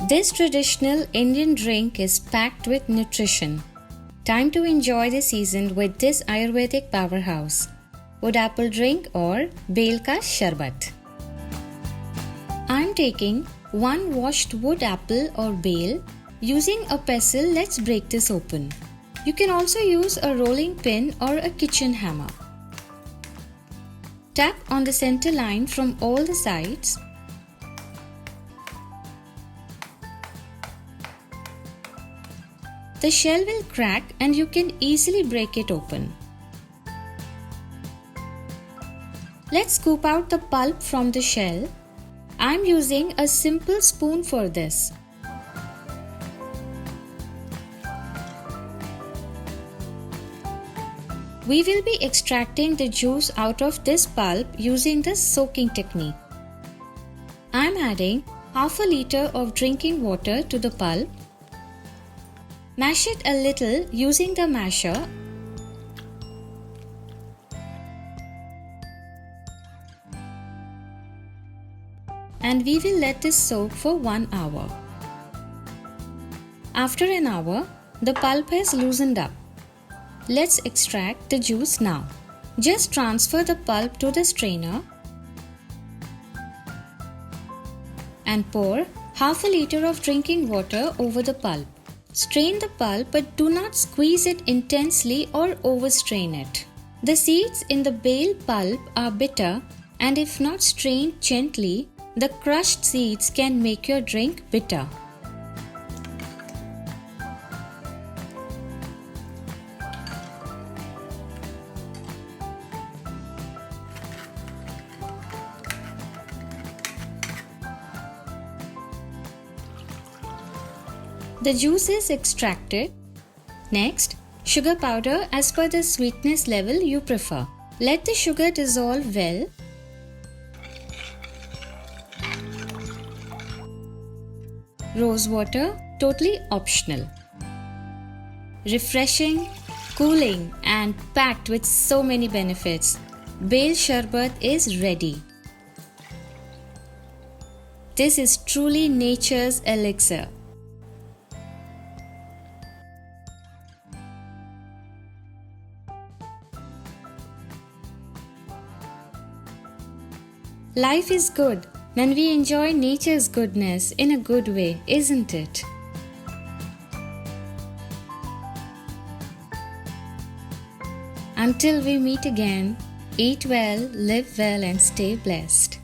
This traditional Indian drink is packed with nutrition. Time to enjoy the season with this Ayurvedic powerhouse. Wood apple drink or Bel ka Sharbat. I'm taking 1 washed wood apple or Bael. Using a pestle, let's break this open. You can also use a rolling pin or a kitchen hammer. Tap on the center line from all the sides. The shell will crack and you can easily break it open. Let's scoop out the pulp from the shell. I'm using a simple spoon for this. We will be extracting the juice out of this pulp using the soaking technique. I'm adding half a liter of drinking water to the pulp. Mash it a little using the masher. And we will let this soak for 1 hour. After an hour, the pulp has loosened up. Let's extract the juice now. Just transfer the pulp to the strainer and pour half a liter of drinking water over the pulp. Strain the pulp but do not squeeze it intensely or overstrain it. The seeds in the Bael pulp are bitter, and if not strained gently, the crushed seeds can make your drink bitter. The juice is extracted. Next, sugar powder as per the sweetness level you prefer. Let the sugar dissolve well. Rose water, totally optional. Refreshing, cooling and packed with so many benefits. Bel Sharbat is ready. This is truly nature's elixir. Life is good when we enjoy nature's goodness in a good way, isn't it? Until we meet again, eat well, live well and stay blessed.